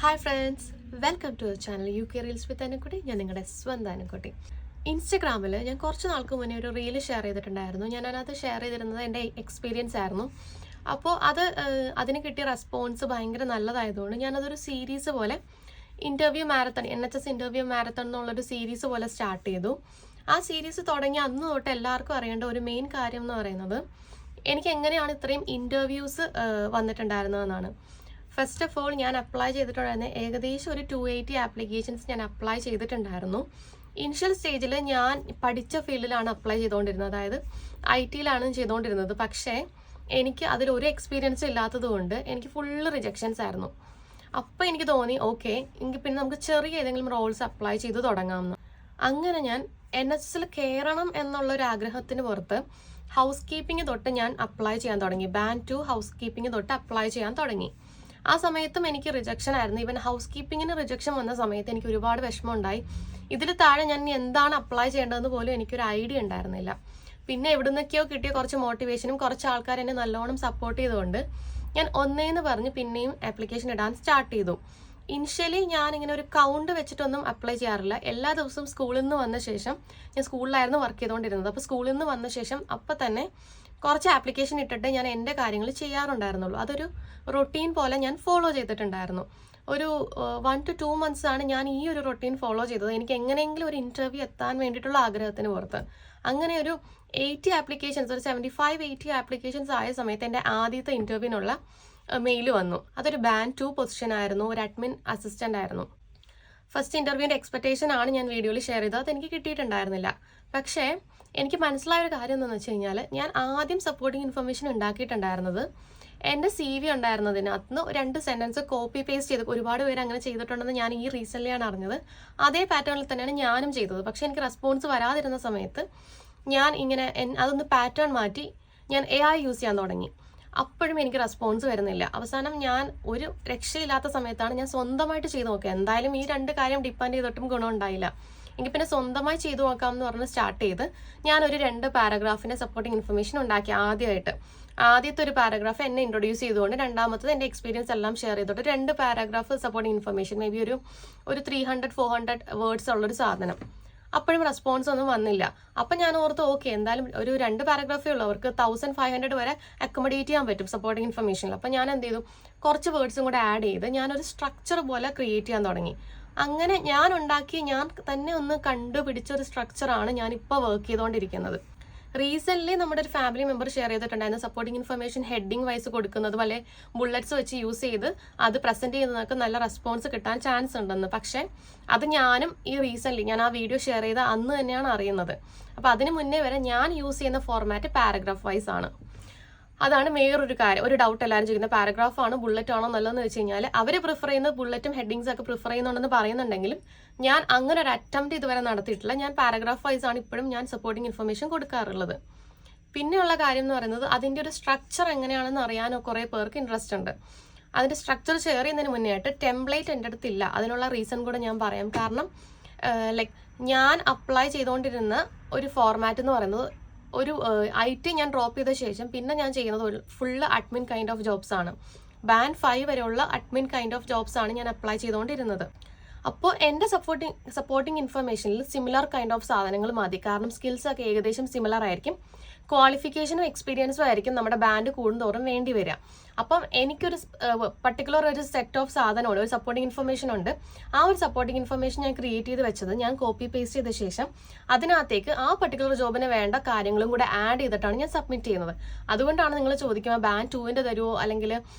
Hi friends, welcome to our channel UK reels with Anukutty. ഞാൻ നിങ്ങളുടെ സ്വന്തം അനുക്കുട്ടി. ഇൻസ്റ്റഗ്രാമിൽ ഞാൻ കുറച്ച് നാൾക്ക് മുന്നേ ഒരു റീല് ഷെയർ ചെയ്തിട്ടുണ്ടായിരുന്നു. ഞാൻ അതിനകത്ത് ഷെയർ ചെയ്തിരുന്നത് എൻ്റെ എക്സ്പീരിയൻസ് ആയിരുന്നു. അപ്പോൾ അതിന് കിട്ടിയ റെസ്പോൺസ് ഭയങ്കര നല്ലതായതുകൊണ്ട് ഞാനതൊരു സീരീസ് പോലെ interview marathon, NHS interview marathon എന്നുള്ളൊരു സീരീസ് പോലെ സ്റ്റാർട്ട് ചെയ്തു. ആ സീരീസ് തുടങ്ങി അന്ന് തൊട്ട് എല്ലാവർക്കും അറിയേണ്ട ഒരു മെയിൻ കാര്യം എന്ന് പറയുന്നത് എനിക്ക് എങ്ങനെയാണ് ഇത്രയും ഇൻ്റർവ്യൂസ് വന്നിട്ടുണ്ടായിരുന്നതെന്നാണ്. ഫസ്റ്റ് ഓഫ് ഓൾ, ഞാൻ അപ്ലൈ ചെയ്തിട്ടുണ്ടായിരുന്ന ഏകദേശം ഒരു 280 ആപ്ലിക്കേഷൻസ് ഞാൻ അപ്ലൈ ചെയ്തിട്ടുണ്ടായിരുന്നു. ഇനിഷ്യൽ സ്റ്റേജിൽ ഞാൻ പഠിച്ച ഫീൽഡിലാണ് അപ്ലൈ ചെയ്തുകൊണ്ടിരുന്നത്, അതായത് IT-യിലാണ് ചെയ്തുകൊണ്ടിരുന്നത്. പക്ഷേ എനിക്ക് അതിലൊരു എക്സ്പീരിയൻസ് ഇല്ലാത്തത് കൊണ്ട് എനിക്ക് ഫുള്ള് റിജക്ഷൻസ് ആയിരുന്നു. അപ്പോൾ എനിക്ക് തോന്നി, ഓക്കെ, എങ്കിൽ പിന്നെ നമുക്ക് ചെറിയ ഏതെങ്കിലും റോൾസ് അപ്ലൈ ചെയ്ത് തുടങ്ങാമെന്ന്. അങ്ങനെ ഞാൻ NHS കയറണം എന്നുള്ളൊരു ആഗ്രഹത്തിന് പുറത്ത് ഹൗസ് കീപ്പിംഗ് തൊട്ട് ഞാൻ അപ്ലൈ ചെയ്യാൻ തുടങ്ങി. Band 2 ഹൗസ് കീപ്പിംഗ് തൊട്ട് അപ്ലൈ ചെയ്യാൻ തുടങ്ങി. ആ സമയത്തും എനിക്ക് റിജക്ഷൻ ആയിരുന്നു. ഈവൻ ഹൗസ് കീപ്പിങ്ങിന് റിജക്ഷൻ വന്ന സമയത്ത് എനിക്ക് ഒരുപാട് വിഷമം ഉണ്ടായി. ഇതിൽ താഴെ ഞാൻ എന്താണ് അപ്ലൈ ചെയ്യേണ്ടതെന്ന് പോലും എനിക്കൊരു ഐഡിയ ഉണ്ടായിരുന്നില്ല. പിന്നെ എവിടുന്നൊക്കെയോ കിട്ടിയ കുറച്ച് മോട്ടിവേഷനും കുറച്ച് ആൾക്കാർ എന്നെ നല്ലോണം സപ്പോർട്ട് ചെയ്തുകൊണ്ട് ഞാൻ ഒന്നേന്ന് പറഞ്ഞ് പിന്നെയും ആപ്ലിക്കേഷൻ ഇടാൻ സ്റ്റാർട്ട് ചെയ്തു. ഇനിഷ്യലി ഞാൻ ഇങ്ങനെ ഒരു കൗണ്ട് വെച്ചിട്ടൊന്നും അപ്ലൈ ചെയ്യാറില്ല. എല്ലാ ദിവസവും സ്കൂളിൽ നിന്ന് വന്ന ശേഷം, ഞാൻ സ്കൂളിലായിരുന്നു വർക്ക് ചെയ്തുകൊണ്ടിരുന്നത്, അപ്പോൾ സ്കൂളിൽ നിന്ന് വന്ന ശേഷം അപ്പം തന്നെ കുറച്ച് ആപ്ലിക്കേഷൻ ഇട്ടിട്ട് ഞാൻ എൻ്റെ കാര്യങ്ങൾ ചെയ്യാറുണ്ടായിരുന്നുള്ളൂ. അതൊരു റൊട്ടീൻ പോലെ ഞാൻ ഫോളോ ചെയ്തിട്ടുണ്ടായിരുന്നു. ഒരു 1 to 2 months ആണ് ഞാൻ ഈ ഒരു റൊട്ടീൻ ഫോളോ ചെയ്തത്. എനിക്ക് എങ്ങനെയെങ്കിലും ഒരു ഇൻ്റർവ്യൂ എത്താൻ വേണ്ടിയിട്ടുള്ള ആഗ്രഹത്തിന് പുറത്ത്. അങ്ങനെ ഒരു 80 ആപ്ലിക്കേഷൻസ്, ഒരു 75-80 ആപ്ലിക്കേഷൻസ് ആയ സമയത്ത് എൻ്റെ ആദ്യത്തെ ഇൻ്റർവ്യൂവിനുള്ള മെയിൽ വന്നു. അതൊരു Band 2 പൊസിഷൻ ആയിരുന്നു, ഒരു അഡ്മിൻ അസിസ്റ്റൻ്റ് ആയിരുന്നു. ഫസ്റ്റ് ഇൻ്റർവ്യൂവിൻ്റെ എക്സ്പെക്ടേഷൻ ആണ് ഞാൻ വീഡിയോയിൽ ഷെയർ ചെയ്തത്. അതെനിക്ക് കിട്ടിയിട്ടുണ്ടായിരുന്നില്ല. പക്ഷേ എനിക്ക് മനസ്സിലായ ഒരു കാര്യം എന്താണെന്ന് വെച്ച് കഴിഞ്ഞാൽ, ഞാൻ ആദ്യം സപ്പോർട്ടിങ് ഇൻഫർമേഷൻ ഉണ്ടാക്കിയിട്ടുണ്ടായിരുന്നത് എൻ്റെ CV ഉണ്ടായിരുന്നതിനകത്ത് 2 സെൻറ്റൻസ് കോപ്പി പേസ്റ്റ് ചെയ്ത്, ഒരുപാട് പേര് അങ്ങനെ ചെയ്തിട്ടുണ്ടെന്ന് ഞാൻ ഈ റീസെൻ്റ്ലിയാണ് അറിഞ്ഞത്. അതേ പാറ്റേണിൽ തന്നെയാണ് ഞാനും ചെയ്തത്. പക്ഷേ എനിക്ക് റെസ്പോൺസ് വരാതിരുന്ന സമയത്ത് ഞാൻ ഇങ്ങനെ അതൊന്ന് പാറ്റേൺ മാറ്റി ഞാൻ AI യൂസ് ചെയ്യാൻ തുടങ്ങി. അപ്പോഴും എനിക്ക് റെസ്പോൺസ് വരുന്നില്ല. അവസാനം ഞാൻ ഒരു രക്ഷയില്ലാത്ത സമയത്താണ് ഞാൻ സ്വന്തമായിട്ട് ചെയ്ത് നോക്കുക. എന്തായാലും ഈ 2 കാര്യം ഡിപ്പെൻഡ് ചെയ്തിട്ടും ഗുണമുണ്ടായില്ല. എങ്കിൽ പിന്നെ സ്വന്തമായി ചെയ്തു നോക്കാം എന്ന് പറഞ്ഞ് സ്റ്റാർട്ട് ചെയ്ത് ഞാനൊരു 2 പാരഗ്രാഫിൻ്റെ സപ്പോർട്ടിങ് ഇൻഫർമേഷൻ ഉണ്ടാക്കി. ആദ്യത്തെ ഒരു പാരഗ്രാഫ് എന്നെ ഇൻട്രൊഡ്യൂസ് ചെയ്തുകൊണ്ട്, രണ്ടാമത്തത് എൻ്റെ എക്സ്പീരിയൻസ് എല്ലാം ഷെയർ ചെയ്തിട്ട് 2 paragraph supporting information, may be ഒരു 300-400 വേർഡ്സ് ഉള്ളൊരു സാധനം. അപ്പോഴും റെസ്പോൺസ് ഒന്നും വന്നില്ല. അപ്പം ഞാൻ ഓർത്ത്, ഓക്കെ, എന്തായാലും ഒരു 2 പാരഗ്രാഫേ ഉള്ളൂ, അവർക്ക് 1500 വരെ അക്കോമഡേറ്റ് ചെയ്യാൻ പറ്റും സപ്പോർട്ടിങ് ഇൻഫർമേഷനിൽ. അപ്പം ഞാൻ എന്ത് ചെയ്തു, കുറച്ച് വേർഡ്സും കൂടെ ആഡ് ചെയ്ത് ഞാനൊരു സ്ട്രക്ചർ പോലെ ക്രിയേറ്റ് ചെയ്യാൻ തുടങ്ങി. അങ്ങനെ ഞാൻ തന്നെ ഒന്ന് കണ്ടുപിടിച്ച ഒരു സ്ട്രക്ചറാണ് ഞാനിപ്പോൾ വർക്ക് ചെയ്തുകൊണ്ടിരിക്കുന്നത്. റീസെൻ്റ്ലി നമ്മുടെ ഒരു ഫാമിലി മെമ്പർ ഷെയർ ചെയ്തിട്ടുണ്ടായിരുന്നു, സപ്പോർട്ടിങ് ഇൻഫർമേഷൻ ഹെഡിങ് വൈസ് കൊടുക്കുന്നത് പോലെ ബുള്ളറ്റ്സ് വെച്ച് യൂസ് ചെയ്ത് അത് പ്രസൻറ്റ് ചെയ്യുന്നതൊക്കെ നല്ല റെസ്പോൺസ് കിട്ടാൻ ചാൻസ് ഉണ്ടെന്ന്. പക്ഷേ അത് ഞാനും ഞാൻ ആ വീഡിയോ ഷെയർ ചെയ്ത അന്ന് തന്നെയാണ് അറിയുന്നത്. അപ്പോൾ അതിന് മുന്നേ വരെ ഞാൻ യൂസ് ചെയ്യുന്ന ഫോർമാറ്റ് പാരഗ്രാഫ് വൈസ് ആണ്. അതാണ് വേറൊരു കാര്യം, ഒരു ഡൗട്ട് എല്ലാവരും ചെയ്യുന്നത്, പാരഗ്രാഫ് ആണോ ബുള്ളറ്റ് ആണോ നല്ലതെന്ന് വെച്ച് കഴിഞ്ഞാൽ അവർ പ്രിഫർ ചെയ്യുന്നത് ബുള്ളറ്റും ഹെഡിങ്സ് ഒക്കെ പ്രിഫർ ചെയ്യുന്നുണ്ടെന്ന് പറയുന്നുണ്ടെങ്കിലും ഞാൻ അങ്ങനെ ഒരു അറ്റംപ്റ്റ് ഇതുവരെ നടത്തിയിട്ടില്ല. ഞാൻ പാരഗ്രാഫ് വൈസ് ആണ് ഇപ്പോഴും ഞാൻ സപ്പോർട്ടിങ് ഇൻഫർമേഷൻ കൊടുക്കാറുള്ളത്. പിന്നെയുള്ള കാര്യം എന്ന് പറയുന്നത്, അതിൻ്റെ ഒരു സ്ട്രക്ചർ എങ്ങനെയാണെന്ന് അറിയാനോ കുറേ പേർക്ക് ഇൻട്രസ്റ്റ് ഉണ്ട്. അതിൻ്റെ സ്ട്രക്ചർ ഷെയർ ചെയ്യുന്നതിന് മുന്നേ ആയിട്ട് ടെംപ്ലേറ്റ് എൻ്റെ അടുത്തില്ല. അതിനുള്ള റീസൺ കൂടെ ഞാൻ പറയാം. കാരണം ഞാൻ അപ്ലൈ ചെയ്തുകൊണ്ടിരുന്ന ഒരു ഫോർമാറ്റ് എന്ന് പറയുന്നത്, ഒരു IT ഞാൻ ഡ്രോപ്പ് ചെയ്ത ശേഷം പിന്നെ ഞാൻ ചെയ്യുന്നത് ഒരു full admin kind of jobs ആണ്. Band 5 വരെയുള്ള അഡ്മിൻ കൈൻഡ് ഓഫ് ജോബ്സ് ആണ് ഞാൻ അപ്ലൈ ചെയ്തുകൊണ്ടിരുന്നത്. അപ്പോൾ എൻ്റെ സപ്പോർട്ടിങ് ഇൻഫർമേഷനിൽ സിമിലർ കൈൻഡ് ഓഫ് സാധനങ്ങൾ മതി. കാരണം സ്കിൽസ് ഒക്കെ ഏകദേശം സിമിലർ ആയിരിക്കും, ക്വാളിഫിക്കേഷനും എക്സ്പീരിയൻസും ആയിരിക്കും നമ്മുടെ ബാൻഡ് കൂടുന്തോറും വേണ്ടി വരിക. അപ്പം എനിക്കൊരു പർട്ടിക്കുലർ ഒരു സെറ്റ് ഓഫ് സാധനമുണ്ട്, ഒരു സപ്പോർട്ടിങ് ഇൻഫർമേഷൻ ഉണ്ട്. ആ ഒരു സപ്പോർട്ടിങ് ഇൻഫർമേഷൻ ഞാൻ ക്രിയേറ്റ് ചെയ്ത് വെച്ചത് ഞാൻ കോപ്പി പേസ്റ്റ് ചെയ്ത ശേഷം അതിനകത്തേക്ക് ആ പർട്ടിക്കുലർ ജോബിന് വേണ്ട കാര്യങ്ങളും കൂടെ ആഡ് ചെയ്തിട്ടാണ് ഞാൻ സബ്മിറ്റ് ചെയ്യുന്നത്. അതുകൊണ്ടാണ് നിങ്ങൾ ചോദിക്കുമ്പോൾ Band 2-ൻ്റെ തരുമോ, അല്ലെങ്കിൽ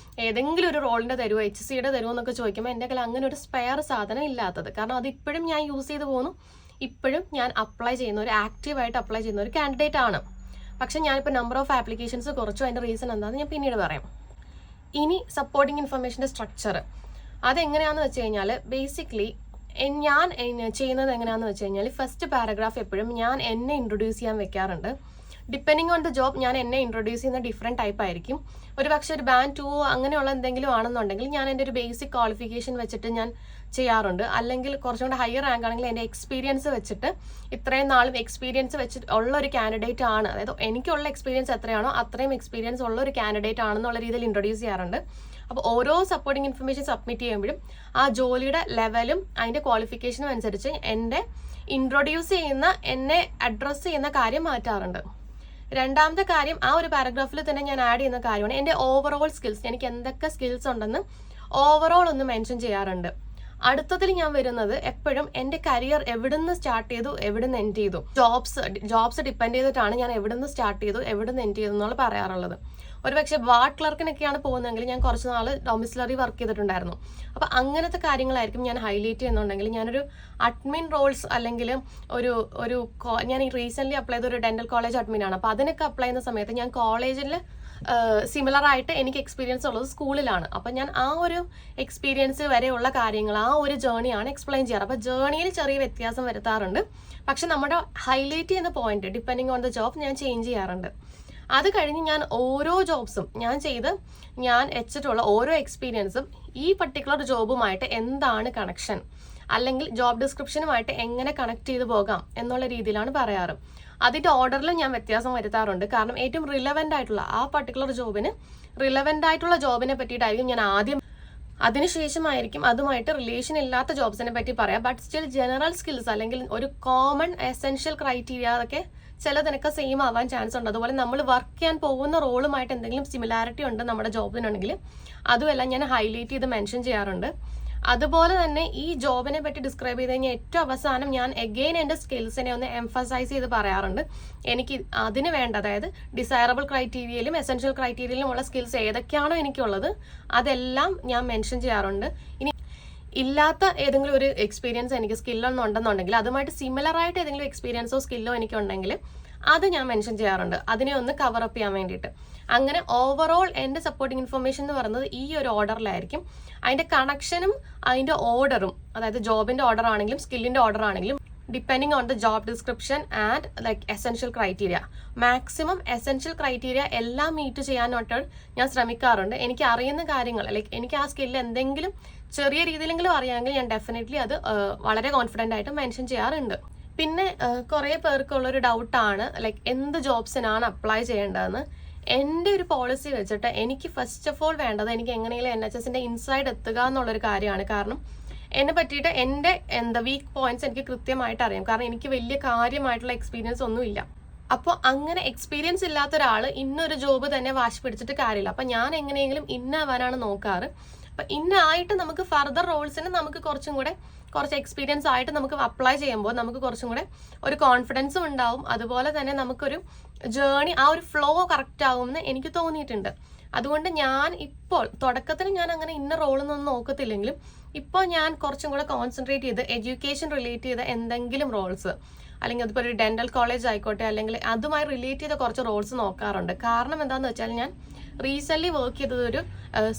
ഏതെങ്കിലും ഒരു റോളിൻ്റെ തരുമോ, HCയുടെ തരുമോ എന്നൊക്കെ ചോദിക്കുമ്പോൾ എൻ്റെ കയ്യിൽ അങ്ങനെ ഒരു സ്പെയർ സാധനം ഇല്ലാത്തത്. കാരണം അതിപ്പോഴും ഞാൻ യൂസ് ചെയ്ത് പോകുന്നു, ഇപ്പോഴും ഞാൻ അപ്ലൈ ചെയ്യുന്ന ഒരു ആക്റ്റീവായിട്ട് അപ്ലൈ ചെയ്യുന്ന ഒരു കാൻഡിഡേറ്റ് ആണ്. പക്ഷേ ഞാനിപ്പോൾ നമ്പർ ഓഫ് ആപ്ലിക്കേഷൻസ് കുറച്ചു. അതിൻ്റെ റീസൺ എന്താണെന്ന് ഞാൻ പിന്നീട് പറയാം. ഇനി സപ്പോർട്ടിങ് ഇൻഫർമേഷൻ്റെ സ്ട്രക്ചർ അതെങ്ങനെയാണെന്ന് വെച്ച് കഴിഞ്ഞാൽ, ബേസിക്കലി ഞാൻ ചെയ്യുന്നത് എങ്ങനെയാണെന്ന് വെച്ച് കഴിഞ്ഞാൽ, ഫസ്റ്റ് പാരഗ്രാഫ് എപ്പോഴും ഞാൻ എന്നെ ഇൻട്രൊഡ്യൂസ് ചെയ്യാൻ വെക്കാറുണ്ട്. ഡിപ്പെൻഡിങ് ഓൺ ദ ജോബ് ഞാൻ എന്നെ ഇൻട്രൊഡ്യൂസ് ചെയ്യുന്ന ഡിഫറെൻറ്റ് ടൈപ്പ് ആയിരിക്കും. ഒരു പക്ഷേ ഒരു Band 2 അങ്ങനെയുള്ള എന്തെങ്കിലും ആണെന്നുണ്ടെങ്കിൽ ഞാൻ എൻ്റെ ഒരു ബേസിക് ക്വാളിഫിക്കേഷൻ വെച്ചിട്ട് ഞാൻ ചെയ്യാറുണ്ട്. അല്ലെങ്കിൽ കുറച്ചും കൂടെ ഹയർ റാങ്ക് ആണെങ്കിൽ എൻ്റെ എക്സ്പീരിയൻസ് വെച്ചിട്ട്, ഇത്രയും നാളും എക്സ്പീരിയൻസ് വെച്ചിട്ട് ഉള്ള ഒരു കാൻഡിഡേറ്റ് ആണ്, അതായത് എനിക്കുള്ള എക്സ്പീരിയൻസ് എത്രയാണോ അത്രയും എക്സ്പീരിയൻസ് ഉള്ള ഒരു കാൻഡിഡേറ്റ് ആണെന്നുള്ള രീതിയിൽ ഇൻട്രൊഡ്യൂസ് ചെയ്യാറുണ്ട്. അപ്പോൾ ഓരോ സപ്പോർട്ടിങ് ഇൻഫർമേഷൻ സബ്മിറ്റ് ചെയ്യുമ്പോഴും ആ ജോലിയുടെ ലെവലും അതിൻ്റെ ക്വാളിഫിക്കേഷനും അനുസരിച്ച് എൻ്റെ ഇൻട്രൊഡ്യൂസ് ചെയ്യുന്ന, എന്നെ അഡ്രസ്സ് ചെയ്യുന്ന കാര്യം മാറ്റാറുണ്ട്. രണ്ടാമത്തെ കാര്യം, ആ ഒരു പാരഗ്രാഫിൽ തന്നെ ഞാൻ ആഡ് ചെയ്യുന്ന കാര്യമാണ് എൻ്റെ ഓവറോൾ സ്കിൽസ്. എനിക്ക് എന്തൊക്കെ സ്കിൽസ് ഉണ്ടെന്ന് ഓവറോൾ ഒന്ന് മെൻഷൻ ചെയ്യാറുണ്ട്. അടുത്തതിൽ ഞാൻ വരുന്നത് എപ്പോഴും എൻ്റെ കരിയർ എവിടുന്ന് സ്റ്റാർട്ട് ചെയ്തു, എവിടുന്ന് എൻഡ് ചെയ്തു, ജോബ്സ് ഡിപ്പെൻഡ് ചെയ്തിട്ടാണ് ഞാൻ എവിടുന്ന് സ്റ്റാർട്ട് ചെയ്തു, എവിടുന്ന് എൻഡ് ചെയ്തു എന്നുള്ള പറയാറുള്ളത്. ഒരു പക്ഷേ വാർഡ് ക്ലർക്കിനൊക്കെയാണ് പോകുന്നതെങ്കിൽ ഞാൻ കുറച്ച് നാൾ ഡൊമിസിലറി വർക്ക് ചെയ്തിട്ടുണ്ടായിരുന്നു. അപ്പോൾ അങ്ങനത്തെ കാര്യങ്ങളായിരിക്കും ഞാൻ ഹൈലൈറ്റ് ചെയ്യുന്നുണ്ടെങ്കിൽ, ഞാനൊരു അഡ്മിൻ റോൾസ് അല്ലെങ്കിൽ ഞാൻ ഈ റീസെൻ്റ്ലി അപ്ലൈ ചെയ്ത ഒരു ഡെന്റൽ കോളേജ് അഡ്മിനാണ്. അപ്പോൾ അതിനൊക്കെ അപ്ലൈ ചെയ്യുന്ന സമയത്ത് ഞാൻ കോളേജിൽ സിമിലർ ആയിട്ട് എനിക്ക് എക്സ്പീരിയൻസ് ഉള്ളത് സ്കൂളിലാണ്. അപ്പം ഞാൻ ആ ഒരു എക്സ്പീരിയൻസ് വരെയുള്ള കാര്യങ്ങൾ, ആ ഒരു ജേണിയാണ് എക്സ്പ്ലെയിൻ ചെയ്യാറ്. അപ്പോൾ ജേണിയിൽ ചെറിയ വ്യത്യാസം വരുത്താറുണ്ട്. പക്ഷെ നമ്മുടെ ഹൈലൈറ്റ് ചെയ്യുന്ന point depending on the job ഞാൻ ചേഞ്ച് ചെയ്യാറുണ്ട്. അത് കഴിഞ്ഞ് ഞാൻ ഓരോ ജോബ്സും ഞാൻ വെച്ചിട്ടുള്ള ഓരോ എക്സ്പീരിയൻസും ഈ പർട്ടിക്കുലർ ജോബുമായിട്ട് എന്താണ് കണക്ഷൻ, അല്ലെങ്കിൽ ജോബ് ഡിസ്ക്രിപ്ഷനുമായിട്ട് എങ്ങനെ കണക്ട് ചെയ്ത് പോകാം എന്നുള്ള രീതിയിലാണ് പറയാറ്. അതിൻ്റെ ഓർഡറിൽ ഞാൻ വ്യത്യാസം വരുത്താറുണ്ട്. കാരണം ഏറ്റവും റിലവൻ്റ് ആയിട്ടുള്ള ആ പർട്ടിക്കുലർ ജോബിന് റിലവൻ്റ് ആയിട്ടുള്ള ജോബിനെ പറ്റിയിട്ടായിരിക്കും ഞാൻ ആദ്യം, അതിനുശേഷമായിരിക്കും അതുമായിട്ട് റിലേഷൻ ഇല്ലാത്ത ജോബ്സിനെ പറ്റി പറയാം. ബട്ട് സ്റ്റിൽ ജനറൽ സ്കിൽസ് അല്ലെങ്കിൽ ഒരു കോമൺ എസെൻഷ്യൽ ക്രൈറ്റീരിയ അതൊക്കെ ചിലതിനൊക്കെ സെയിം ആവാൻ ചാൻസ് ഉണ്ട്. അതുപോലെ നമ്മൾ വർക്ക് ചെയ്യാൻ പോകുന്ന റോളുമായിട്ട് എന്തെങ്കിലും സിമിലാരിറ്റി ഉണ്ട് നമ്മുടെ ജോബിനുണ്ടെങ്കിൽ അതുമെല്ലാം ഞാൻ ഹൈലൈറ്റ് ചെയ്ത് മെൻഷൻ ചെയ്യാറുണ്ട്. അതുപോലെ തന്നെ ഈ ജോബിനെ പറ്റി ഡിസ്ക്രൈബ് ചെയ്ത് കഴിഞ്ഞാൽ ഏറ്റവും അവസാനം ഞാൻ എഗെയിൻ എൻ്റെ സ്കിൽസിനെ ഒന്ന് എംഫസൈസ് ചെയ്ത് പറയാറുണ്ട്. എനിക്ക് അതിന് വേണ്ട, അതായത് ഡിസൈറബിൾ ക്രൈറ്റീരിയയിലും എസെൻഷ്യൽ ക്രൈറ്റീരിയയിലും ഉള്ള സ്കിൽസ് ഏതൊക്കെയാണോ എനിക്കുള്ളത് അതെല്ലാം ഞാൻ മെൻഷൻ ചെയ്യാറുണ്ട്. ഇനി ഇല്ലാത്ത ഏതെങ്കിലും ഒരു എക്സ്പീരിയൻസ് എനിക്ക് സ്കില്ലൊന്നും ഉണ്ടെന്നുണ്ടെങ്കിൽ അതുമായിട്ട് സിമിലർ ആയിട്ട് ഏതെങ്കിലും എക്സ്പീരിയൻസോ സ്കില്ലോ എനിക്കുണ്ടെങ്കിൽ അത് ഞാൻ മെൻഷൻ ചെയ്യാറുണ്ട്, അതിനെ ഒന്ന് കവർ അപ്പ് ചെയ്യാൻ വേണ്ടിയിട്ട്. അങ്ങനെ ഓവറോൾ എൻ്റെ സപ്പോർട്ടിങ് ഇൻഫർമേഷൻ എന്ന് പറയുന്നത് ഈ ഒരു ഓർഡറിലായിരിക്കും. അതിൻ്റെ കണക്ഷനും അതിൻ്റെ ഓർഡറും, അതായത് ജോബിൻ്റെ ഓർഡർ ആണെങ്കിലും സ്കില്ലിൻ്റെ ഓർഡർ ആണെങ്കിലും depending on the job description and like essential criteria, maximum essential criteria എല്ലാം മീറ്റ് ചെയ്യാനായിട്ട് ഞാൻ ശ്രമിക്കാറുണ്ട്. എനിക്ക് അറിയുന്ന കാര്യങ്ങൾ, ലൈക്ക് എനിക്ക് ആ സ്കില്ല് എന്തെങ്കിലും ചെറിയ രീതിയിലെങ്കിലും അറിയാമെങ്കിൽ ഞാൻ ഡെഫിനറ്റ്ലി അത് വളരെ കോൺഫിഡൻ്റ് ആയിട്ട് മെൻഷൻ ചെയ്യാറുണ്ട്. പിന്നെ കുറേ പേർക്കുള്ളൊരു ഡൗട്ടാണ് ലൈക്ക് എന്ത് ജോബ്സിനാണ് അപ്ലൈ ചെയ്യേണ്ടതെന്ന്. എൻ്റെ ഒരു പോളിസി വെച്ചിട്ട് എനിക്ക് ഫസ്റ്റ് ഓഫ് ഓൾ വേണ്ടത് എനിക്ക് എങ്ങനെയെങ്കിലും NHSന്റെ ഇൻസൈഡ് എത്തുക എന്നുള്ളൊരു കാര്യമാണ്. കാരണം എന്നെ പറ്റിയിട്ട് എൻ്റെ വീക്ക് പോയിന്റ്സ് എനിക്ക് കൃത്യമായിട്ട് അറിയാം. കാരണം എനിക്ക് വലിയ കാര്യമായിട്ടുള്ള എക്സ്പീരിയൻസ് ഒന്നുമില്ല. അപ്പോൾ അങ്ങനെ എക്സ്പീരിയൻസ് ഇല്ലാത്ത ഒരാൾ ഇന്നൊരു ജോബ് തന്നെ വാശി പിടിച്ചിട്ട് കാര്യമില്ല. അപ്പം ഞാൻ എങ്ങനെയെങ്കിലും ഇന്നാവാനാണ് നോക്കാറ്. അപ്പം ഇന്നായിട്ട് നമുക്ക് ഫർദർ റോൾസിന് നമുക്ക് കുറച്ച് എക്സ്പീരിയൻസ് ആയിട്ട് നമുക്ക് അപ്ലൈ ചെയ്യുമ്പോൾ നമുക്ക് കുറച്ചും കൂടെ ഒരു കോൺഫിഡൻസും ഉണ്ടാവും. അതുപോലെ തന്നെ നമുക്കൊരു ജേണി, ആ ഒരു ഫ്ലോ കറക്റ്റ് ആകുമെന്ന് എനിക്ക് തോന്നിയിട്ടുണ്ട്. അതുകൊണ്ട് ഞാൻ ഇപ്പോൾ തുടക്കത്തിൽ ഞാൻ അങ്ങനെ ഇന്ന റോളൊന്നും നോക്കത്തില്ലെങ്കിലും ഇപ്പോൾ ഞാൻ കുറച്ചും കൂടെ കോൺസെൻട്രേറ്റ് ചെയ്ത് എഡ്യൂക്കേഷൻ റിലേറ്റ് ചെയ്ത എന്തെങ്കിലും റോൾസ്, അല്ലെങ്കിൽ അതിപ്പോൾ ഒരു ഡെന്റൽ കോളേജ് ആയിക്കോട്ടെ അല്ലെങ്കിൽ അതുമായി റിലേറ്റ് ചെയ്ത കുറച്ച് റോൾസ് നോക്കാറുണ്ട്. കാരണം എന്താണെന്ന് വെച്ചാൽ ഞാൻ റീസെൻ്റ്ലി വർക്ക് ചെയ്തത് ഒരു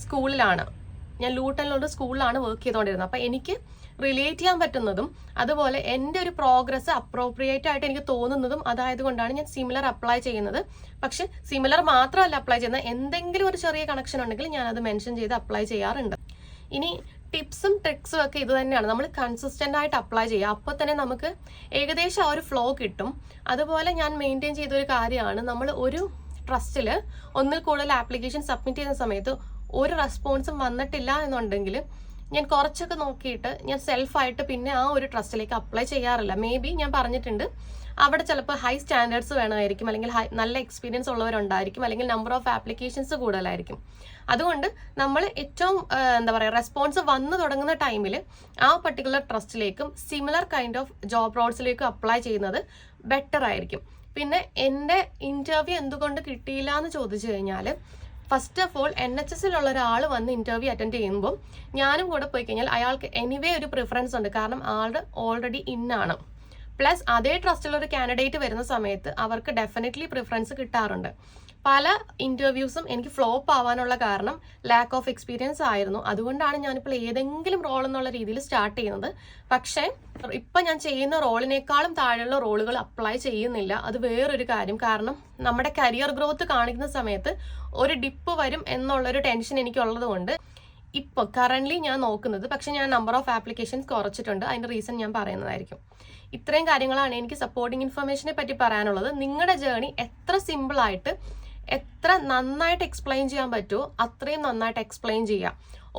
സ്കൂളിലാണ്. ഞാൻ ലൂട്ടനിലുള്ള സ്കൂളിലാണ് വർക്ക് ചെയ്തുകൊണ്ടിരുന്നത്. അപ്പോൾ എനിക്ക് റിലേറ്റ് ചെയ്യാൻ പറ്റുന്നതും അതുപോലെ എൻ്റെ ഒരു പ്രോഗ്രസ് അപ്രോപ്രിയേറ്റ് ആയിട്ട് എനിക്ക് തോന്നുന്നതും അതായത് കൊണ്ടാണ് ഞാൻ സിമിലർ അപ്ലൈ ചെയ്യുന്നത്. പക്ഷെ സിമിലർ മാത്രമല്ല അപ്ലൈ ചെയ്യുന്നത്, എന്തെങ്കിലും ഒരു ചെറിയ കണക്ഷൻ ഉണ്ടെങ്കിൽ ഞാൻ അത് മെൻഷൻ ചെയ്ത് അപ്ലൈ ചെയ്യാറുണ്ട്. ഇനി ടിപ്സും ട്രിക്സും ഒക്കെ ഇത് തന്നെയാണ്. നമ്മൾ കൺസിസ്റ്റൻ്റ് ആയിട്ട് അപ്ലൈ ചെയ്യുക, അപ്പോൾ തന്നെ നമുക്ക് ഏകദേശം ആ ഒരു ഫ്ലോ കിട്ടും. അതുപോലെ ഞാൻ മെയിൻറ്റെയിൻ ചെയ്തൊരു കാര്യമാണ്, നമ്മൾ ഒരു ട്രസ്റ്റിൽ ഒന്നിൽ കൂടുതൽ ആപ്ലിക്കേഷൻ സബ്മിറ്റ് ചെയ്യുന്ന സമയത്ത് ഒരു റെസ്പോൺസും വന്നിട്ടില്ല എന്നുണ്ടെങ്കിൽ ഞാൻ കുറച്ചൊക്കെ നോക്കിയിട്ട് ഞാൻ സെൽഫായിട്ട് പിന്നെ ആ ഒരു ട്രസ്റ്റിലേക്ക് അപ്ലൈ ചെയ്യാറില്ല. മേ ബി ഞാൻ പറഞ്ഞിട്ടുണ്ട് അവിടെ ചിലപ്പോൾ ഹൈ സ്റ്റാൻഡേർഡ്സ് വേണമായിരിക്കും, അല്ലെങ്കിൽ നല്ല എക്സ്പീരിയൻസ് ഉള്ളവരുണ്ടായിരിക്കും, അല്ലെങ്കിൽ നമ്പർ ഓഫ് ആപ്ലിക്കേഷൻസ് കൂടുതലായിരിക്കും. അതുകൊണ്ട് നമ്മൾ ഏറ്റവും റെസ്പോൺസ് വന്നു തുടങ്ങുന്ന ടൈമിൽ ആ പർട്ടിക്കുലർ ട്രസ്റ്റിലേക്കും സിമിലർ കൈൻഡ് ഓഫ് ജോബ് റോൾസിലേക്കും അപ്ലൈ ചെയ്യുന്നത് ബെറ്റർ ആയിരിക്കും. പിന്നെ എൻ്റെ ഇൻ്റർവ്യൂ എന്തുകൊണ്ട് കിട്ടിയില്ല എന്ന് ചോദിച്ചു കഴിഞ്ഞാൽ, ഫസ്റ്റ് ഓഫ് ഓൾ NHSലുള്ള ഒരാൾ വന്ന് ഇൻ്റർവ്യൂ അറ്റൻഡ് ചെയ്യുമ്പോൾ ഞാനും കൂടെ പോയി കഴിഞ്ഞാൽ അയാൾക്ക് എനിവേ ഒരു പ്രിഫറൻസ് ഉണ്ട്. കാരണം ആൾ ഓൾറെഡി ഇന്നാണ്. പ്ലസ് അതേ ട്രസ്റ്റിലൊരു കാൻഡിഡേറ്റ് വരുന്ന സമയത്ത് അവർക്ക് ഡെഫിനറ്റ്ലി പ്രിഫറൻസ് കിട്ടാറുണ്ട്. പല ഇൻ്റർവ്യൂസും എനിക്ക് ഫ്ലോപ്പ് ആവാനുള്ള കാരണം ലാക്ക് ഓഫ് എക്സ്പീരിയൻസ് ആയിരുന്നു. അതുകൊണ്ടാണ് ഞാനിപ്പോൾ ഏതെങ്കിലും റോൾ എന്നുള്ള രീതിയിൽ സ്റ്റാർട്ട് ചെയ്യുന്നത്. പക്ഷേ ഇപ്പം ഞാൻ ചെയ്യുന്ന റോളിനേക്കാളും താഴെയുള്ള റോളുകൾ അപ്ലൈ ചെയ്യുന്നില്ല. അത് വേറൊരു കാര്യം. കാരണം നമ്മുടെ കരിയർ ഗ്രോത്ത് കാണിക്കുന്ന സമയത്ത് ഒരു ഡിപ്പ് വരും എന്നുള്ളൊരു ടെൻഷൻ എനിക്കുള്ളത് കൊണ്ട് ഇപ്പോൾ കറൻ്റ്ലി ഞാൻ നോക്കുന്നത്, പക്ഷെ ഞാൻ നമ്പർ ഓഫ് ആപ്ലിക്കേഷൻസ് കുറച്ചിട്ടുണ്ട്. അതിൻ്റെ റീസൺ ഞാൻ പറയുന്നതായിരിക്കും. ഇത്രയും കാര്യങ്ങളാണ് എനിക്ക് സപ്പോർട്ടിങ് ഇൻഫർമേഷനെ പറ്റി പറയാനുള്ളത്. നിങ്ങളുടെ ജേണി എത്ര സിമ്പിളായിട്ട് എത്ര നന്നായിട്ട് എക്സ്പ്ലെയിൻ ചെയ്യാൻ പറ്റുമോ അത്രയും നന്നായിട്ട് എക്സ്പ്ലെയിൻ ചെയ്യുക.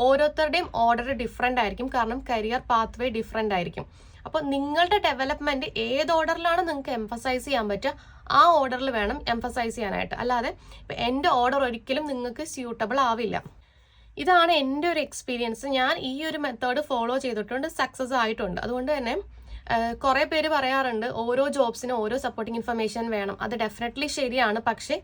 ഓരോരുത്തരുടെയും ഓർഡർ ഡിഫറെൻ്റ് ആയിരിക്കും, കാരണം കരിയർ പാത്ത് വേ ഡിഫറെൻ്റ് ആയിരിക്കും. അപ്പോൾ നിങ്ങളുടെ ഡെവലപ്മെൻറ്റ് ഏത് ഓർഡറിലാണ് നിങ്ങൾക്ക് എംഫസൈസ് ചെയ്യാൻ പറ്റുക ആ ഓർഡറിൽ വേണം എംഫസൈസ് ചെയ്യാനായിട്ട്. അല്ലാതെ എൻ്റെ ഓർഡർ ഒരിക്കലും നിങ്ങൾക്ക് സ്യൂട്ടബിൾ ആവില്ല. ഇതാണ് എൻ്റെ ഒരു എക്സ്പീരിയൻസ്. ഞാൻ ഈ ഒരു മെത്തേഡ് ഫോളോ ചെയ്തിട്ടുണ്ട്, സക്സസ് ആയിട്ടുണ്ട്. അതുകൊണ്ട് തന്നെ കുറേ പേര് പറയാറുണ്ട് ഓരോ ജോബ്സിനും ഓരോ സപ്പോർട്ടിങ് ഇൻഫർമേഷൻ വേണം. അത് ഡെഫിനറ്റ്ലി ശരിയാണ്. പക്ഷേ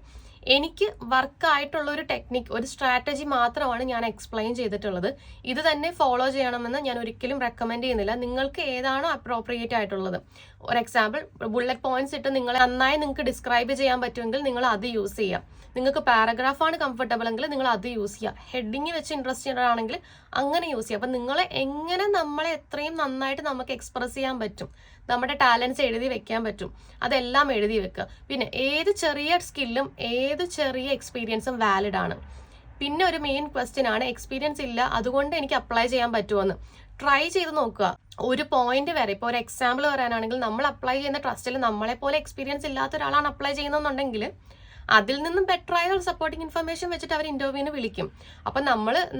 എനിക്ക് വർക്കായിട്ടുള്ള ഒരു ടെക്നിക്ക്, ഒരു സ്ട്രാറ്റജി മാത്രമാണ് ഞാൻ എക്സ്പ്ലെയിൻ ചെയ്തിട്ടുള്ളത്. ഇത് തന്നെ ഫോളോ ചെയ്യണമെന്ന് ഞാൻ ഒരിക്കലും റെക്കമെൻഡ് ചെയ്യുന്നില്ല. നിങ്ങൾക്ക് ഏതാണോ അപ്രോപ്രിയേറ്റ് ആയിട്ടുള്ളത്, ഒരു എക്സാമ്പിൾ ബുള്ളറ്റ് പോയിന്റ്സ് ഇട്ട് നിങ്ങളെ നന്നായി നിങ്ങൾക്ക് ഡിസ്ക്രൈബ് ചെയ്യാൻ പറ്റുമെങ്കിൽ നിങ്ങൾ അത് യൂസ് ചെയ്യാം. നിങ്ങൾക്ക് പാരഗ്രാഫാണ് കംഫർട്ടബിൾ എങ്കിൽ നിങ്ങൾ അത് യൂസ് ചെയ്യുക. ഹെഡിങ് വെച്ച് ഇൻട്രസ്റ്റഡ് ആണെങ്കിൽ അങ്ങനെ യൂസ് ചെയ്യുക. അപ്പം നിങ്ങളെ എങ്ങനെ നമ്മളെ എത്രയും നന്നായിട്ട് നമുക്ക് എക്സ്പ്രസ് ചെയ്യാൻ പറ്റും, നമ്മുടെ ടാലൻസ് എഴുതി വെക്കാൻ പറ്റും, അതെല്ലാം എഴുതി വെക്കുക. പിന്നെ ഏത് ചെറിയ സ്കില്ലും ഏത് ചെറിയ എക്സ്പീരിയൻസും വാലിഡ് ആണ്. പിന്നെ ഒരു മെയിൻ ക്വസ്റ്റ്യൻ ആണ്, എക്സ്പീരിയൻസ് ഇല്ല അതുകൊണ്ട് എനിക്ക് അപ്ലൈ ചെയ്യാൻ പറ്റുമെന്ന്. ട്രൈ ചെയ്ത് നോക്കുക. ഒരു പോയിന്റ് വരെ, ഇപ്പോൾ ഒരു എക്സാമ്പിൾ പറയാനാണെങ്കിൽ നമ്മൾ അപ്ലൈ ചെയ്യുന്ന ട്രസ്റ്റിൽ നമ്മളെപ്പോലെ എക്സ്പീരിയൻസ് ഇല്ലാത്ത ഒരാളാണ് അപ്ലൈ ചെയ്യുന്നതെന്നുണ്ടെങ്കിൽ അതിൽ നിന്നും ബെറ്റർ ആയ ഒരു സപ്പോർട്ടിങ് ഇൻഫർമേഷൻ വെച്ചിട്ട് അവർ ഇന്റർവ്യൂവിന് വിളിക്കും. അപ്പം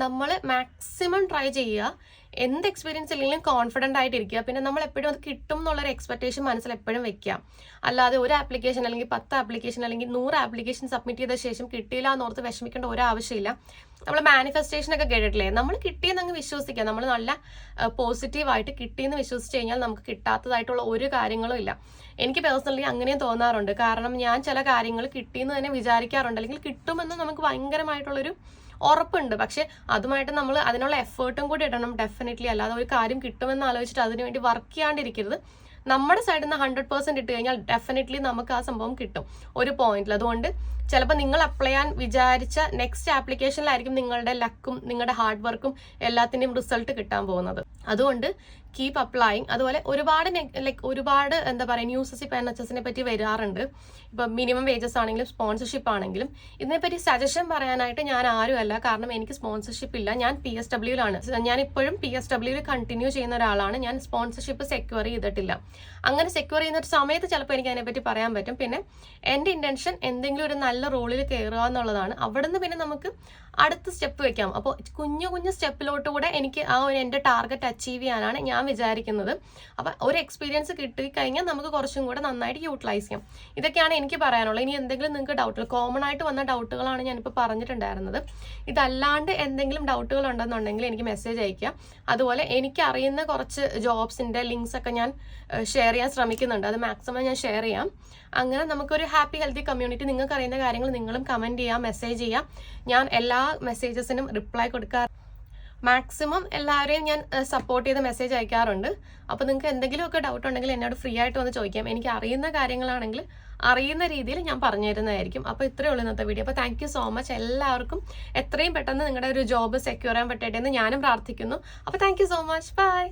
നമ്മൾ മാക്സിമം ട്രൈ ചെയ്യുക. എന്ത് എക്സ്പീരിയൻസ് ഇല്ലെങ്കിലും കോൺഫിഡൻ്റ് ആയിട്ടിരിക്കുക. പിന്നെ നമ്മൾ എപ്പോഴും അത് കിട്ടും എന്നുള്ളൊരു എക്സ്പെക്ടേഷൻ മനസ്സിൽ എപ്പോഴും വെക്കുക. അല്ലാതെ ഒരു ആപ്ലിക്കേഷൻ അല്ലെങ്കിൽ 10 ആപ്ലിക്കേഷൻ അല്ലെങ്കിൽ 100 ആപ്ലിക്കേഷൻ സബ്മിറ്റ് ചെയ്ത ശേഷം കിട്ടിയില്ല എന്നോർത്ത് വിഷമിക്കേണ്ട ഒരാവശ്യമില്ല. നമ്മൾ മാനിഫെസ്റ്റേഷനൊക്കെ കേട്ടിട്ടില്ലേ, നമ്മൾ കിട്ടിയെന്ന് അങ്ങ് വിശ്വസിക്കുക. നമ്മൾ നല്ല പോസിറ്റീവായിട്ട് കിട്ടിയെന്ന് വിശ്വസിച്ച് കഴിഞ്ഞാൽ നമുക്ക് കിട്ടാത്തതായിട്ടുള്ള ഒരു കാര്യങ്ങളും ഇല്ല. എനിക്ക് പേഴ്സണലി അങ്ങനെയും തോന്നാറുണ്ട്. കാരണം ഞാൻ ചില കാര്യങ്ങൾ കിട്ടിയെന്ന് തന്നെ വിചാരിക്കാറുണ്ട്, അല്ലെങ്കിൽ കിട്ടുമെന്ന് നമുക്ക് ഭയങ്കരമായിട്ടുള്ളൊരു ഉറപ്പുണ്ട്. പക്ഷെ അതുമായിട്ട് നമ്മൾ അതിനുള്ള എഫേർട്ടും കൂടി ഇടണം ഡെഫിനറ്റ്ലി. അല്ലാതെ ഒരു കാര്യം കിട്ടുമെന്ന് ആലോചിച്ചിട്ട് അതിനുവേണ്ടി വർക്ക് ചെയ്യാണ്ടിരിക്കരുത്. നമ്മുടെ സൈഡിൽ നിന്ന് 100% ഇട്ട് കഴിഞ്ഞാൽ ഡെഫിനറ്റ്ലി നമുക്ക് ആ സംഭവം കിട്ടും ഒരു പോയിന്റിൽ. അതുകൊണ്ട് ചിലപ്പോൾ നിങ്ങൾ അപ്ലൈ ചെയ്യാൻ വിചാരിച്ച നെക്സ്റ്റ് ആപ്ലിക്കേഷനിലായിരിക്കും നിങ്ങളുടെ ലക്കും നിങ്ങളുടെ ഹാർഡ് വർക്കും എല്ലാത്തിൻ്റെയും റിസൾട്ട് കിട്ടാൻ പോകുന്നത്. അതുകൊണ്ട് കീപ് അപ്ലൈയിങ്. അതുപോലെ ഒരുപാട് എന്താ പറയുക ന്യൂസസ് ഇപ്പോൾ NHSനെ പറ്റി വരാറുണ്ട്. ഇപ്പം മിനിമം വേജസ് ആണെങ്കിലും സ്പോൺസർഷിപ്പ് ആണെങ്കിലും ഇതിനെപ്പറ്റി സജഷൻ പറയാനായിട്ട് ഞാൻ ആരുമല്ല. കാരണം എനിക്ക് സ്പോൺസർഷിപ്പ് ഇല്ല. ഞാൻ PSWയിലാണ്. ഞാൻ ഇപ്പോഴും PSWയിൽ കണ്ടിന്യൂ ചെയ്യുന്ന ഒരാളാണ്. ഞാൻ സ്പോൺസർഷിപ്പ് സെക്യൂർ ചെയ്തിട്ടില്ല. അങ്ങനെ സെക്യൂർ ചെയ്യുന്ന ഒരു സമയത്ത് ചിലപ്പോൾ എനിക്ക് അതിനെപ്പറ്റി പറയാൻ പറ്റും. പിന്നെ എൻ്റെ ഇൻറ്റൻഷൻ എന്തെങ്കിലും ഒരു നല്ല റോളിൽ കയറുക എന്നുള്ളതാണ്. അവിടുന്ന് പിന്നെ നമുക്ക് അടുത്ത സ്റ്റെപ്പ് വെക്കാം. അപ്പോൾ കുഞ്ഞു സ്റ്റെപ്പിലോട്ട് കൂടെ എനിക്ക് എൻ്റെ ടാർഗറ്റ് അച്ചീവ് ചെയ്യാനാണ് ഞാൻ വിചാരിക്കുന്നത്. അപ്പം ഒരു എക്സ്പീരിയൻസ് കിട്ടിക്കഴിഞ്ഞാൽ നമുക്ക് കുറച്ചും കൂടെ നന്നായിട്ട് യൂട്ടിലൈസ് ചെയ്യാം. ഇതൊക്കെയാണ് എനിക്ക് പറയാനുള്ളത്. ഇനി എന്തെങ്കിലും നിങ്ങൾക്ക് ഡൗട്ടുകൾ, കോമൺ ആയിട്ട് വന്ന ഡൗട്ടുകളാണ് ഞാനിപ്പോൾ പറഞ്ഞിട്ടുണ്ടായിരുന്നത്. ഇതല്ലാണ്ട് എന്തെങ്കിലും ഡൗട്ടുകൾ ഉണ്ടെന്നുണ്ടെങ്കിൽ എനിക്ക് മെസ്സേജ് അയക്കുക. അതുപോലെ എനിക്ക് അറിയുന്ന കുറച്ച് ജോബ്സിൻ്റെ ലിങ്ക്സ് ഒക്കെ ഞാൻ ഷെയർ ചെയ്യാൻ ശ്രമിക്കുന്നുണ്ട്. അത് മാക്സിമം ഞാൻ ഷെയർ ചെയ്യാം. അങ്ങനെ നമുക്കൊരു ഹാപ്പി ഹെൽത്തി കമ്മ്യൂണിറ്റി. നിങ്ങൾക്ക് അറിയുന്ന കാര്യങ്ങൾ നിങ്ങളും കമൻറ്റ് ചെയ്യുക, മെസ്സേജ് ചെയ്യുക. ഞാൻ എല്ലാ മെസ്സേജസിനും റിപ്ലൈ കൊടുക്കാറ്. മാക്സിമം എല്ലാവരെയും ഞാൻ സപ്പോർട്ട് ചെയ്ത് മെസ്സേജ് അയക്കാറുണ്ട്. അപ്പോൾ നിങ്ങൾക്ക് എന്തെങ്കിലുമൊക്കെ ഡൗട്ട് ഉണ്ടെങ്കിൽ എന്നോട് ഫ്രീ ആയിട്ട് വന്ന് ചോദിക്കാം. എനിക്ക് അറിയുന്ന കാര്യങ്ങളാണെങ്കിൽ അറിയുന്ന രീതിയിൽ ഞാൻ പറഞ്ഞു തരുന്നതായിരിക്കും. അപ്പോൾ ഇത്രയേ ഉള്ളൂ ഇന്നത്തെ വീഡിയോ. അപ്പോൾ താങ്ക് യു സോ മച്ച്. എല്ലാവർക്കും എത്രയും പെട്ടെന്ന് നിങ്ങളുടെ ഒരു ജോബ് സെക്യൂർ ചെയ്യാൻ പറ്റട്ടെ എന്ന് ഞാനും പ്രാർത്ഥിക്കുന്നു. അപ്പോൾ thank you so much. By.